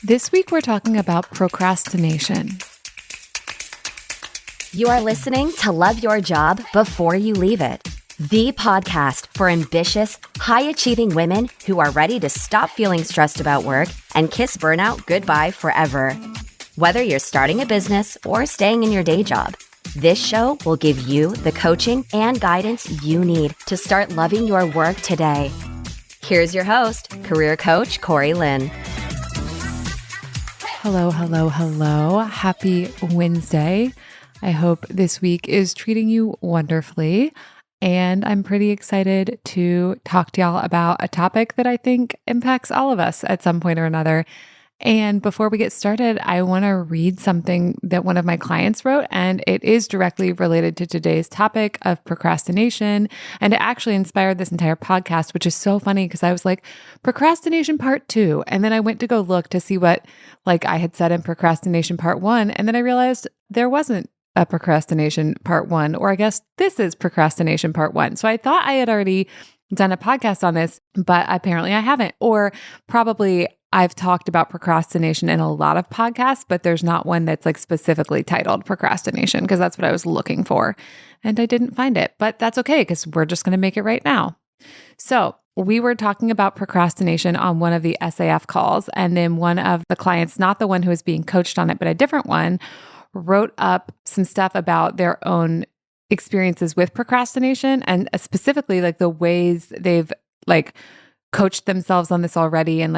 This week, we're talking about procrastination. You are listening to Love Your Job Before You Leave It, the podcast for ambitious, high-achieving women who are ready to stop feeling stressed about work and kiss burnout goodbye forever. Whether you're starting a business or staying in your day job, this show will give you the coaching and guidance you need to start loving your work today. Here's your host, career coach Corey Lynn. Hello, hello, hello. Happy Wednesday. I hope this week is treating you wonderfully. And I'm pretty excited to talk to y'all about a topic that I think impacts all of us at some point or another. And before we get started, I want to read something that one of my clients wrote, and it is directly related to today's topic of procrastination. And it actually inspired this entire podcast, which is so funny because I was like, procrastination part 2. And then I went to go look to see what I had said in procrastination part 1. And then I realized there wasn't a procrastination part 1, or I guess this is procrastination part 1. So I thought I had already done a podcast on this, but apparently I haven't, or probably I've talked about procrastination in a lot of podcasts, but there's not one that's specifically titled procrastination because that's what I was looking for. And I didn't find it, but that's okay because we're just going to make it right now. So we were talking about procrastination on one of the SAF calls. And then one of the clients, not the one who was being coached on it, but a different one, wrote up some stuff about their own experiences with procrastination and specifically the ways they've coached themselves on this already and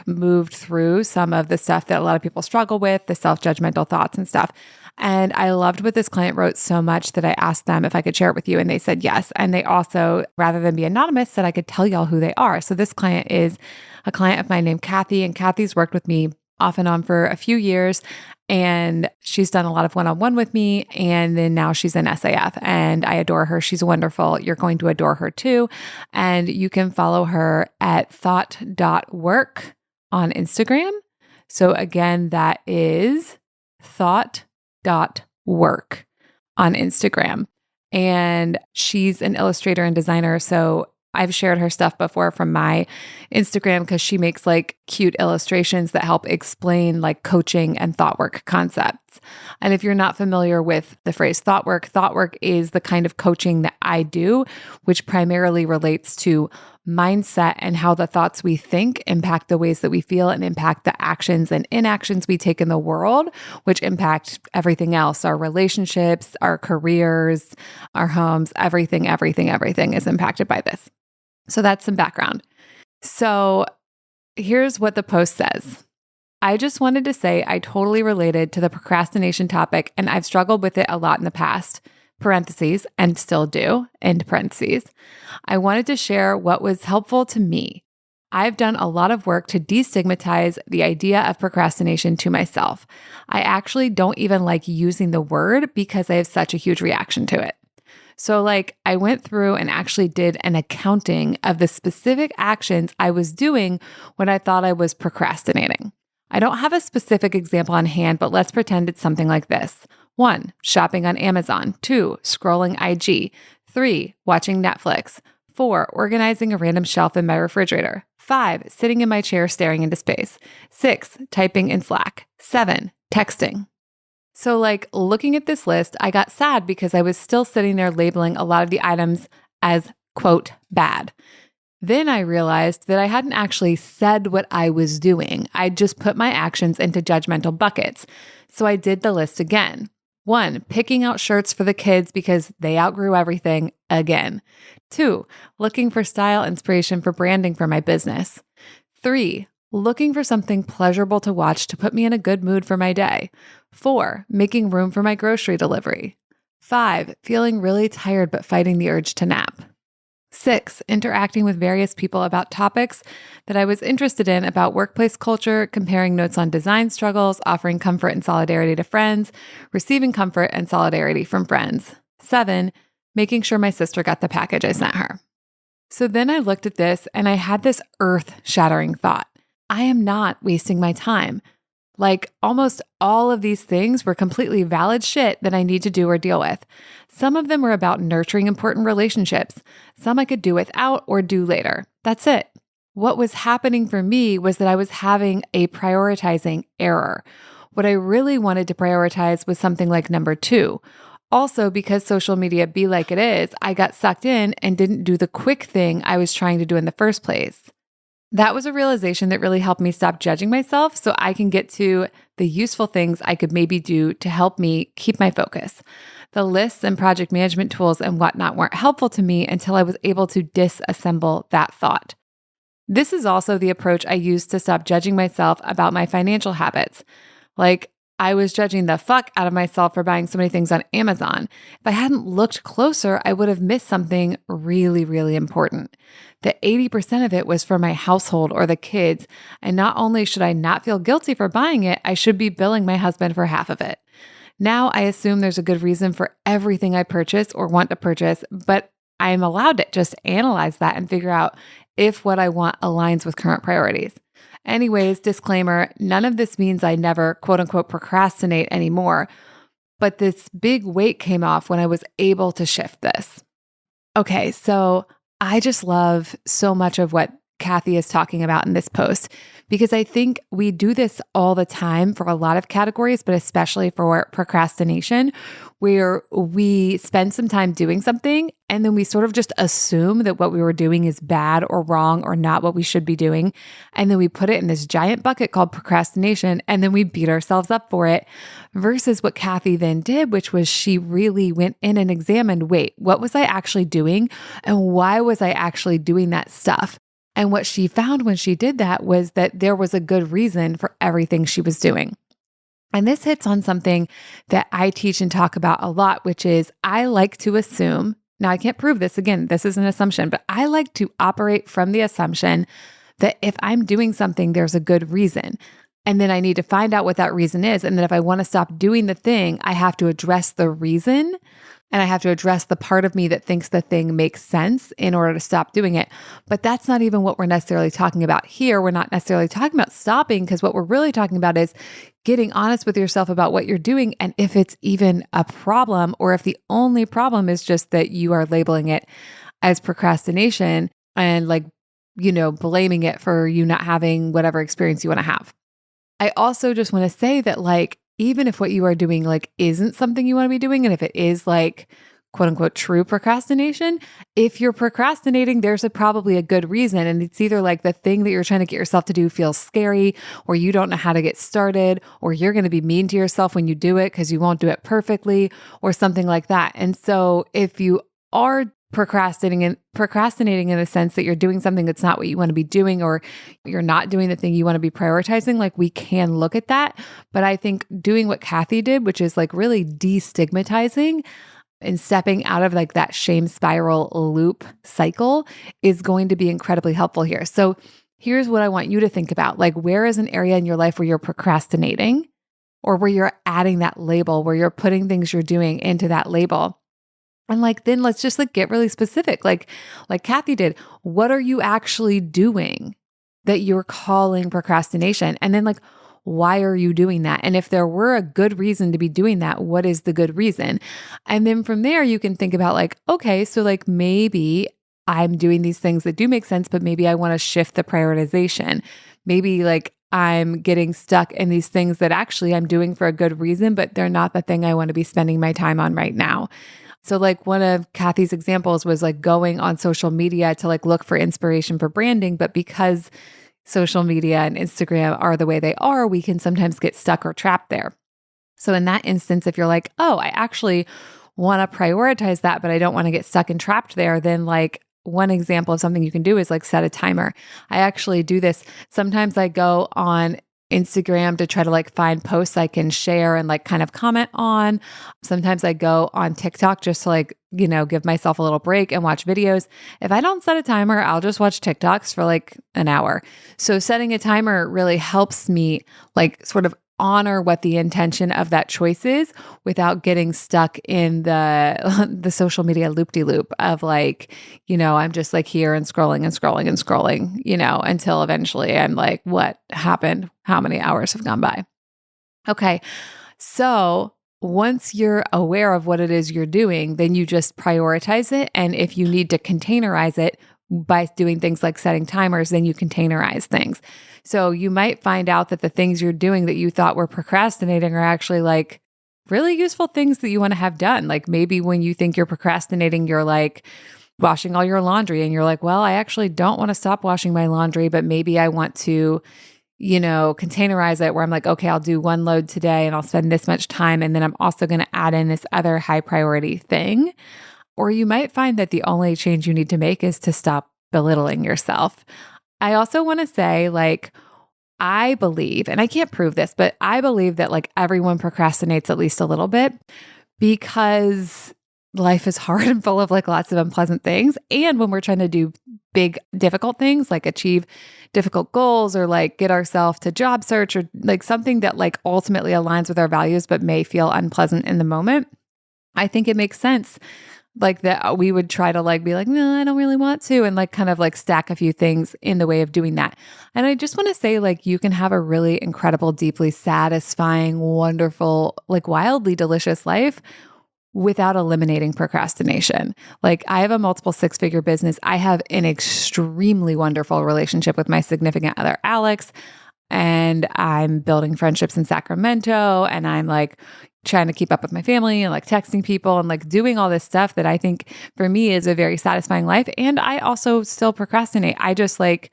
moved through some of the stuff that a lot of people struggle with, the self-judgmental thoughts and stuff. And I loved what this client wrote so much that I asked them if I could share it with you. And they said yes. And they also, rather than be anonymous, said I could tell y'all who they are. So this client is a client of mine named Kathy, and Kathy's worked with me off and on for a few years. And she's done a lot of one-on-one with me. And then now she's in SAF and I adore her. She's wonderful. You're going to adore her too. And you can follow her at thought.work on Instagram. So again, that is thought.work on Instagram. And she's an illustrator and designer. So I've shared her stuff before from my Instagram because she makes cute illustrations that help explain coaching and thought work concepts. And if you're not familiar with the phrase thought work is the kind of coaching that I do, which primarily relates to mindset and how the thoughts we think impact the ways that we feel and impact the actions and inactions we take in the world, which impact everything else, our relationships, our careers, our homes, everything is impacted by this. So that's some background. So here's what the post says. I just wanted to say I totally related to the procrastination topic, and I've struggled with it a lot in the past, parentheses, and still do, end parentheses. I wanted to share what was helpful to me. I've done a lot of work to destigmatize the idea of procrastination to myself. I actually don't even like using the word because I have such a huge reaction to it. So I went through and actually did an accounting of the specific actions I was doing when I thought I was procrastinating. I don't have a specific example on hand, but let's pretend it's something like this. 1, shopping on Amazon. 2, scrolling IG. 3, watching Netflix. 4, organizing a random shelf in my refrigerator. 5, sitting in my chair staring into space. 6, typing in Slack. 7, texting. So looking at this list, I got sad because I was still sitting there labeling a lot of the items as, quote, bad. Then I realized that I hadn't actually said what I was doing. I just put my actions into judgmental buckets. So I did the list again. 1, picking out shirts for the kids because they outgrew everything again. 2, looking for style inspiration for branding for my business. 3, looking for something pleasurable to watch to put me in a good mood for my day. 4, making room for my grocery delivery. 5, feeling really tired but fighting the urge to nap. 6, interacting with various people about topics that I was interested in about workplace culture, comparing notes on design struggles, offering comfort and solidarity to friends, receiving comfort and solidarity from friends. 7, making sure my sister got the package I sent her. So then I looked at this and I had this earth-shattering thought. I am not wasting my time. Almost all of these things were completely valid shit that I need to do or deal with. Some of them were about nurturing important relationships. Some I could do without or do later. That's it. what was happening for me was that I was having a prioritizing error. What I really wanted to prioritize was something like number 2. Also, because social media be like it is, I got sucked in and didn't do the quick thing I was trying to do in the first place. That was a realization that really helped me stop judging myself so I can get to the useful things I could maybe do to help me keep my focus. The lists and project management tools and whatnot weren't helpful to me until I was able to disassemble that thought. This is also the approach I used to stop judging myself about my financial habits. Like, I was judging the fuck out of myself for buying so many things on Amazon. If I hadn't looked closer, I would have missed something really, really important. That 80% of it was for my household or the kids. And not only should I not feel guilty for buying it, I should be billing my husband for half of it. Now I assume there's a good reason for everything I purchase or want to purchase, but I'm allowed to just analyze that and figure out if what I want aligns with current priorities. Anyways, disclaimer, none of this means I never quote unquote procrastinate anymore, but this big weight came off when I was able to shift this. Okay, so I just love so much of what Kathy is talking about in this post because I think we do this all the time for a lot of categories, but especially for procrastination, where we spend some time doing something and then we sort of just assume that what we were doing is bad or wrong or not what we should be doing. And then we put it in this giant bucket called procrastination and then we beat ourselves up for it versus what Kathy then did, which was she really went in and examined, wait, what was I actually doing? And why was I actually doing that stuff? And what she found when she did that was that there was a good reason for everything she was doing. And this hits on something that I teach and talk about a lot, which is I like to assume, now I can't prove this, again, this is an assumption, but I like to operate from the assumption that if I'm doing something, there's a good reason. And then I need to find out what that reason is. And then if I want to stop doing the thing, I have to address the reason. And I have to address the part of me that thinks the thing makes sense in order to stop doing it. But that's not even what we're necessarily talking about here. We're not necessarily talking about stopping because what we're really talking about is getting honest with yourself about what you're doing and if it's even a problem or if the only problem is just that you are labeling it as procrastination and blaming it for you not having whatever experience you want to have. I also just want to say that even if what you are doing isn't something you want to be doing, and if it is quote unquote true procrastination, if you're procrastinating, there's probably a good reason. And it's either the thing that you're trying to get yourself to do feels scary, or you don't know how to get started, or you're going to be mean to yourself when you do it because you won't do it perfectly, or something like that. And so if you are procrastinating in the sense that you're doing something that's not what you want to be doing, or you're not doing the thing you want to be prioritizing, we can look at that. But I think doing what Kathy did, which is really de-stigmatizing and stepping out of that shame spiral loop cycle, is going to be incredibly helpful here. So here's what I want you to think about. Where is an area in your life where you're procrastinating, or where you're adding that label, where you're putting things you're doing into that label? And then let's just get really specific. Like Kathy did, what are you actually doing that you're calling procrastination? And then why are you doing that? And if there were a good reason to be doing that, what is the good reason? And then from there, you can think about okay, so maybe I'm doing these things that do make sense, but maybe I want to shift the prioritization. Maybe I'm getting stuck in these things that actually I'm doing for a good reason, but they're not the thing I want to be spending my time on right now. So one of Kathy's examples was going on social media to look for inspiration for branding, but because social media and Instagram are the way they are, we can sometimes get stuck or trapped there. So in that instance, if you're oh, I actually want to prioritize that, but I don't want to get stuck and trapped there, then one example of something you can do is set a timer. I actually do this. Sometimes I go on Instagram to try to find posts I can share and kind of comment on. Sometimes I go on TikTok just to give myself a little break and watch videos. If I don't set a timer, I'll just watch TikToks for an hour. So setting a timer really helps me sort of honor what the intention of that choice is without getting stuck in the social media loop-de-loop of I'm just here and scrolling and scrolling and scrolling, until eventually I'm what happened? How many hours have gone by? Okay. So once you're aware of what it is you're doing, then you just prioritize it. And if you need to containerize it, by doing things like setting timers, then you containerize things. So you might find out that the things you're doing that you thought were procrastinating are actually like really useful things that you want to have done. Like maybe when you think you're procrastinating, you're like washing all your laundry and you're like, well, I actually don't want to stop washing my laundry, but maybe I want to, containerize it where I'm like, okay, I'll do one load today and I'll spend this much time. And then I'm also going to add in this other high priority thing. Or you might find that the only change you need to make is to stop belittling yourself. I also want to say, like, I believe, and I can't prove this, but I believe that like everyone procrastinates at least a little bit because life is hard and full of like lots of unpleasant things. And when we're trying to do big, difficult things like achieve difficult goals or like get ourselves to job search or like something that like ultimately aligns with our values, but may feel unpleasant in the moment, I think it makes sense like that we would try to like be like, no, I don't really want to. And like kind of like stack a few things in the way of doing that. And I just want to say like, you can have a really incredible, deeply satisfying, wonderful, like wildly delicious life without eliminating procrastination. Like I have a multiple six-figure business. I have an extremely wonderful relationship with my significant other, Alex, and I'm building friendships in Sacramento, and I'm like trying to keep up with my family and like texting people and like doing all this stuff that I think for me is a very satisfying life. And I also still procrastinate. I just like,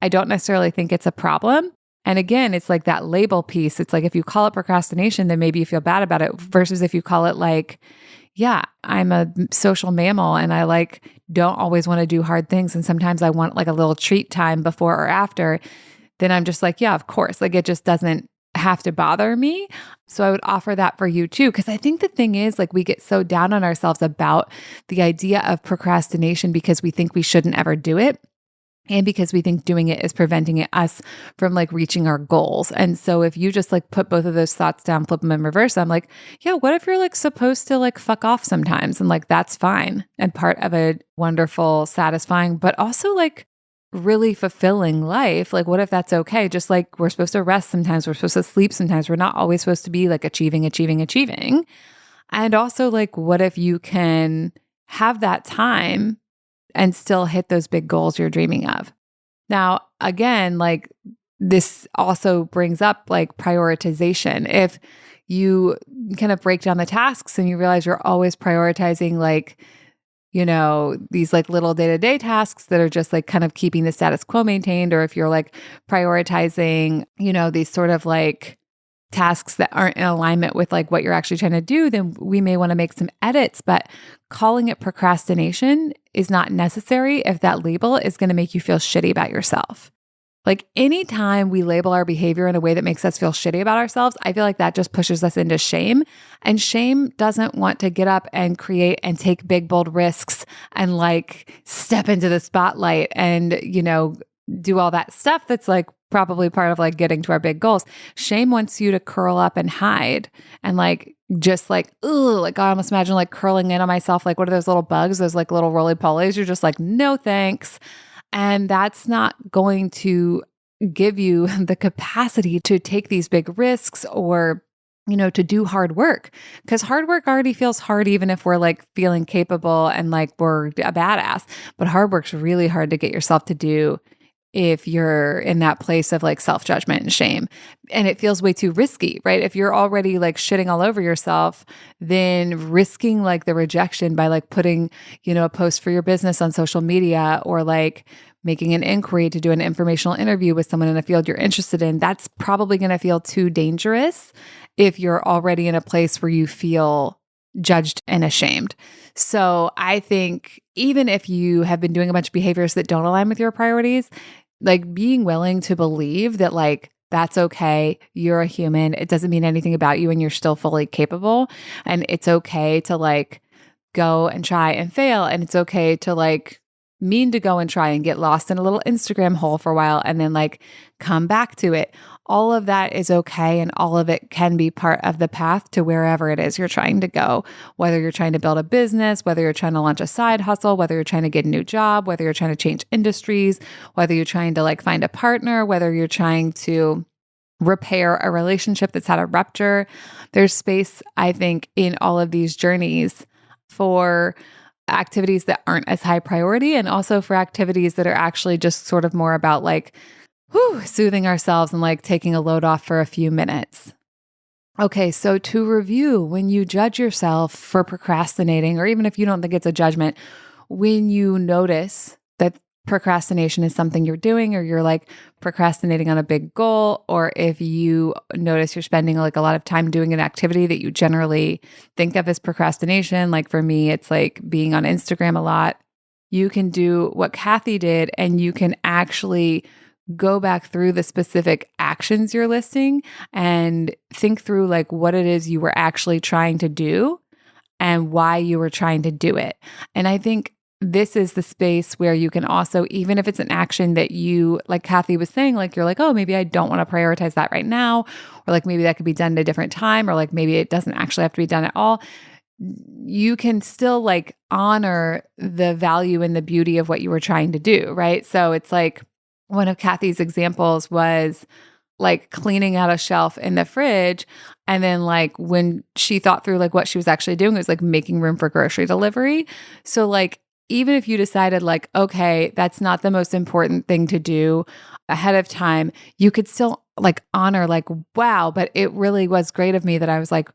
I don't necessarily think it's a problem. And again, it's like that label piece. It's like if you call it procrastination, then maybe you feel bad about it versus if you call it like, yeah, I'm a social mammal and I like don't always want to do hard things. And sometimes I want like a little treat time before or after. Then I'm just like, yeah, of course. Like it just doesn't have to bother me. So I would offer that for you too. Cause I think the thing is like we get so down on ourselves about the idea of procrastination because we think we shouldn't ever do it. And because we think doing it is preventing us from like reaching our goals. And so if you just like put both of those thoughts down, flip them in reverse, I'm like, yeah, what if you're like supposed to like fuck off sometimes? And like, that's fine. And part of a wonderful, satisfying, but also like really fulfilling life. Like, what if that's okay? Just like we're supposed to rest sometimes, we're supposed to sleep sometimes. We're not always supposed to be like achieving. And also like, what if you can have that time and still hit those big goals you're dreaming of? Now, again, like this also brings up like prioritization. If you kind of break down the tasks and you realize you're always prioritizing like, these like little day-to-day tasks that are just like kind of keeping the status quo maintained, or if you're like prioritizing, these sort of like tasks that aren't in alignment with like what you're actually trying to do, then we may want to make some edits. But calling it procrastination is not necessary if that label is going to make you feel shitty about yourself. Like anytime we label our behavior in a way that makes us feel shitty about ourselves, I feel like that just pushes us into shame. And shame doesn't want to get up and create and take big, bold risks and like step into the spotlight and, do all that stuff that's like probably part of like getting to our big goals. Shame wants you to curl up and hide and like just like, ooh, like I almost imagine like curling in on myself. Like what are those little bugs? Those like little roly-polies. You're just like, no, thanks. And that's not going to give you the capacity to take these big risks or, to do hard work. Because hard work already feels hard, even if we're like feeling capable and like we're a badass. But hard work's really hard to get yourself to do if you're in that place of like self-judgment and shame. And it feels way too risky, right? If you're already like shitting all over yourself, then risking like the rejection by like putting, a post for your business on social media or like making an inquiry to do an informational interview with someone in a field you're interested in, that's probably going to feel too dangerous if you're already in a place where you feel judged and ashamed. So I think even if you have been doing a bunch of behaviors that don't align with your priorities, like being willing to believe that like, that's okay. You're a human. It doesn't mean anything about you and you're still fully capable. And it's okay to like go and try and fail. And it's okay to like mean to go and try and get lost in a little Instagram hole for a while and then like come back to it. All of that is okay. And all of it can be part of the path to wherever it is you're trying to go, whether you're trying to build a business, whether you're trying to launch a side hustle, whether you're trying to get a new job, whether you're trying to change industries, whether you're trying to like find a partner, whether you're trying to repair a relationship that's had a rupture. There's space, I think, in all of these journeys for activities that aren't as high priority, and also for activities that are actually just sort of more about like, soothing ourselves and like taking a load off for a few minutes. Okay, so to review, when you judge yourself for procrastinating, or even if you don't think it's a judgment, when you notice that procrastination is something you're doing, or you're like procrastinating on a big goal, or if you notice you're spending like a lot of time doing an activity that you generally think of as procrastination, like for me, it's like being on Instagram a lot, you can do what Kathy did and you can actually go back through the specific actions you're listing and think through like what it is you were actually trying to do and why you were trying to do it. And I think this is the space where you can also, even if it's an action that you, like Kathy was saying, like you're like, oh, maybe I don't want to prioritize that right now, or like maybe that could be done at a different time, or like maybe it doesn't actually have to be done at all. You can still like honor the value and the beauty of what you were trying to do, right? So it's like one of Kathy's examples was like cleaning out a shelf in the fridge. And then like when she thought through like what she was actually doing, it was like making room for grocery delivery. So like, even if you decided like, okay, that's not the most important thing to do ahead of time, you could still like honor like, wow, but it really was great of me that I was like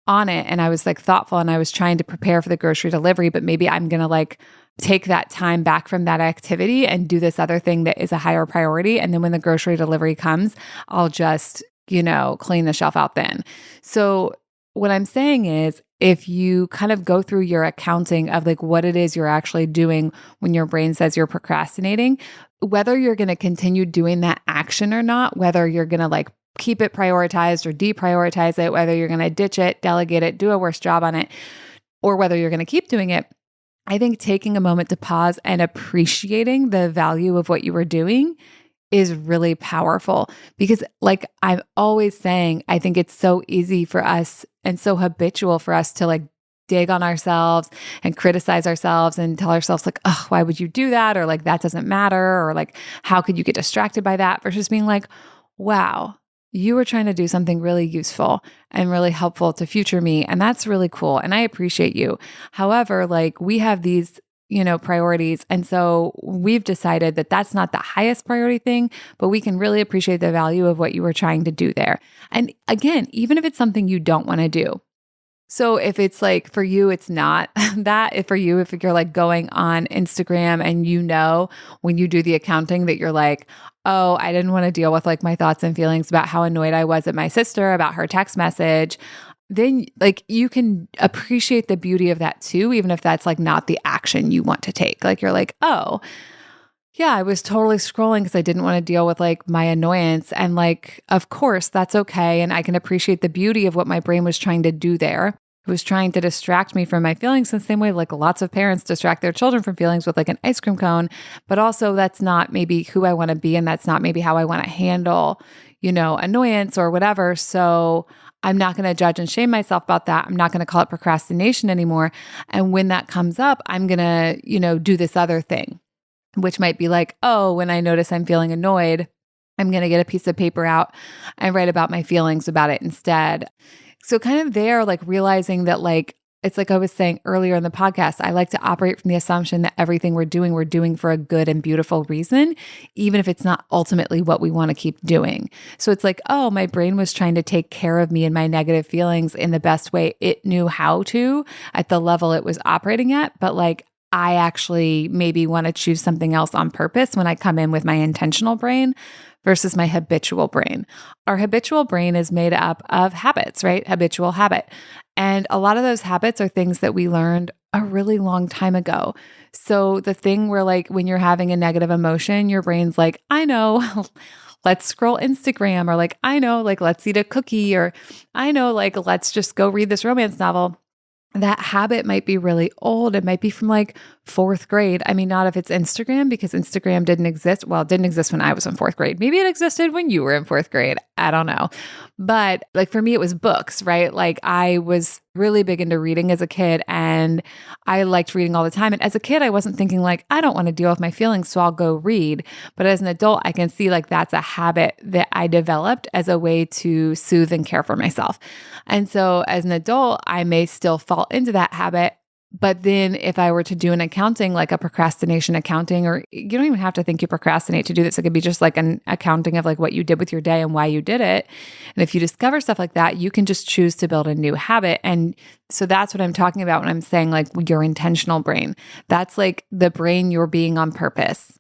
on it and I was like thoughtful and I was trying to prepare for the grocery delivery, but maybe I'm going to like take that time back from that activity and do this other thing that is a higher priority. And then when the grocery delivery comes, I'll just, clean the shelf out then. So what I'm saying is, if you kind of go through your accounting of like what it is you're actually doing when your brain says you're procrastinating, whether you're going to continue doing that action or not, whether you're going to like keep it prioritized or deprioritize it, whether you're going to ditch it, delegate it, do a worse job on it, or whether you're going to keep doing it, I think taking a moment to pause and appreciating the value of what you were doing is really powerful, because like I'm always saying, I think it's so easy for us and so habitual for us to like dig on ourselves and criticize ourselves and tell ourselves like, oh, why would you do that? Or like, that doesn't matter. Or like, how could you get distracted by that? Versus being like, wow, you were trying to do something really useful and really helpful to future me. And that's really cool. And I appreciate you. However, like we have these priorities. And so we've decided that that's not the highest priority thing, but we can really appreciate the value of what you were trying to do there. And again, even if it's something you don't want to do. So if it's like for you, it's not that. If you're like going on Instagram and when you do the accounting that you're like, oh, I didn't want to deal with like my thoughts and feelings about how annoyed I was at my sister about her text message, then like you can appreciate the beauty of that too, even if that's like not the action you want to take. Like you're like, oh, yeah, I was totally scrolling because I didn't want to deal with like my annoyance. And like, of course, that's okay. And I can appreciate the beauty of what my brain was trying to do there. It was trying to distract me from my feelings in the same way like lots of parents distract their children from feelings with like an ice cream cone. But also that's not maybe who I want to be. And that's not maybe how I want to handle, annoyance or whatever. So I'm not going to judge and shame myself about that. I'm not going to call it procrastination anymore. And when that comes up, I'm going to, do this other thing, which might be like, oh, when I notice I'm feeling annoyed, I'm going to get a piece of paper out and write about my feelings about it instead. So kind of there, like realizing that like, it's like I was saying earlier in the podcast, I like to operate from the assumption that everything we're doing for a good and beautiful reason, even if it's not ultimately what we want to keep doing. So it's like, oh, my brain was trying to take care of me and my negative feelings in the best way it knew how to at the level it was operating at. But like, I actually maybe want to choose something else on purpose when I come in with my intentional brain versus my habitual brain. Our habitual brain is made up of habits, right? Habitual habit. And a lot of those habits are things that we learned a really long time ago. So the thing where like when you're having a negative emotion, your brain's like, I know, let's scroll Instagram, or like, I know, like, let's eat a cookie, or I know, like, let's just go read this romance novel. That habit might be really old. It might be from like 4th grade. I mean, not if it's Instagram, because Instagram didn't exist. Well, it didn't exist when I was in 4th grade. Maybe it existed when you were in 4th grade. I don't know. But like for me, it was books, right? Like I was really big into reading as a kid and I liked reading all the time. And as a kid, I wasn't thinking like, I don't want to deal with my feelings, so I'll go read. But as an adult, I can see like that's a habit that I developed as a way to soothe and care for myself. And so as an adult, I may still fall into that habit. But then if I were to do an accounting, like a procrastination accounting, or you don't even have to think you procrastinate to do this. It could be just like an accounting of like what you did with your day and why you did it. And if you discover stuff like that, you can just choose to build a new habit. And so that's what I'm talking about when I'm saying like your intentional brain. That's like the brain you're being on purpose,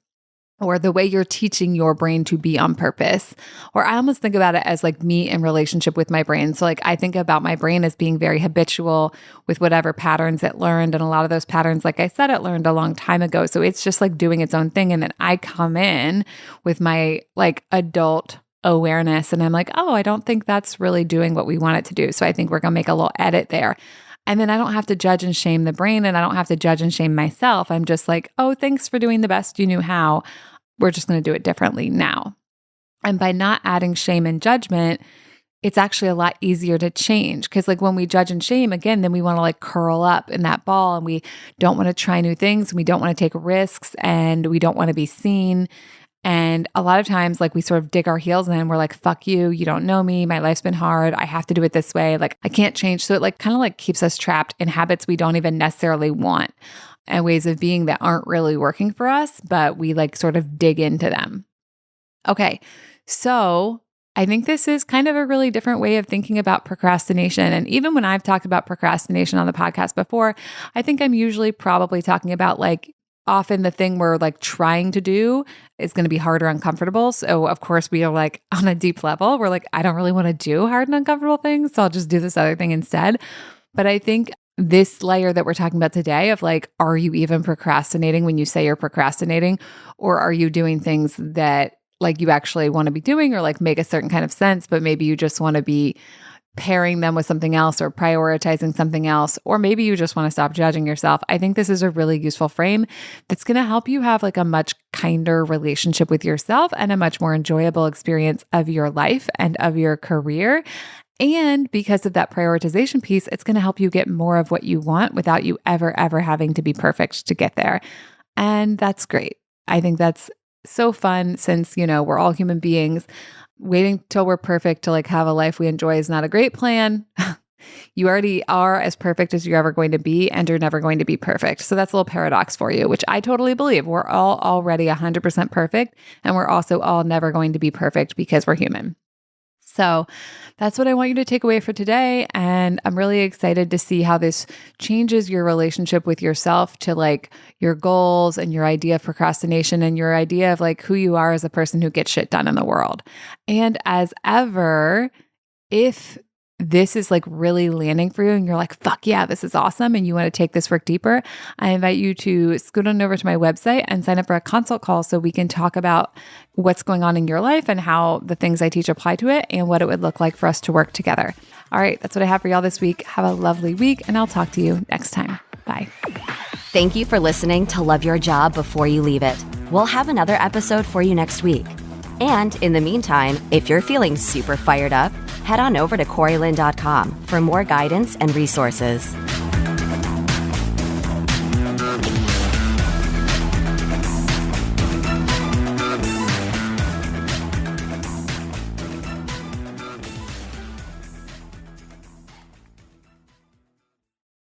or the way you're teaching your brain to be on purpose. Or I almost think about it as like me in relationship with my brain. So like I think about my brain as being very habitual with whatever patterns it learned. And a lot of those patterns, like I said, it learned a long time ago. So it's just like doing its own thing. And then I come in with my like adult awareness and I'm like, oh, I don't think that's really doing what we want it to do. So I think we're going to make a little edit there. And then I don't have to judge and shame the brain, and I don't have to judge and shame myself. I'm just like, oh, thanks for doing the best you knew how. We're just going to do it differently now. And by not adding shame and judgment, it's actually a lot easier to change. Because like when we judge and shame, again, then we want to like curl up in that ball and we don't want to try new things. And we don't want to take risks and we don't want to be seen. And a lot of times, like we sort of dig our heels in, we're like, fuck you, you don't know me, my life's been hard, I have to do it this way, like I can't change. So it like kind of like keeps us trapped in habits we don't even necessarily want and ways of being that aren't really working for us, but we like sort of dig into them. Okay, so I think this is kind of a really different way of thinking about procrastination. And even when I've talked about procrastination on the podcast before, I think I'm usually probably talking about like often the thing we're like trying to do is going to be hard or uncomfortable. So of course we are like on a deep level, we're like, I don't really want to do hard and uncomfortable things. So I'll just do this other thing instead. But I think this layer that we're talking about today of like, are you even procrastinating when you say you're procrastinating? Or are you doing things that like you actually want to be doing or like make a certain kind of sense, but maybe you just want to be pairing them with something else or prioritizing something else, or maybe you just want to stop judging yourself. I think this is a really useful frame that's going to help you have like a much kinder relationship with yourself and a much more enjoyable experience of your life and of your career. And because of that prioritization piece, it's going to help you get more of what you want without you ever having to be perfect to get there. And that's great. I think that's so fun since, you know, we're all human beings. Waiting till we're perfect to like have a life we enjoy is not a great plan. You already are as perfect as you're ever going to be, and you're never going to be perfect. So that's a little paradox for you, which I totally believe. We're all already 100% perfect, and we're also all never going to be perfect because we're human. So that's what I want you to take away for today. And I'm really excited to see how this changes your relationship with yourself to like your goals and your idea of procrastination and your idea of like who you are as a person who gets shit done in the world. And as ever, if this is like really landing for you and you're like, fuck yeah, this is awesome, and you want to take this work deeper, I invite you to scoot on over to my website and sign up for a consult call so we can talk about what's going on in your life and how the things I teach apply to it and what it would look like for us to work together. All right, that's what I have for y'all this week. Have a lovely week, and I'll talk to you next time. Bye. Thank you for listening to Love Your Job Before You Leave It. We'll have another episode for you next week. And in the meantime, if you're feeling super fired up, head on over to CoreyLynn.com for more guidance and resources.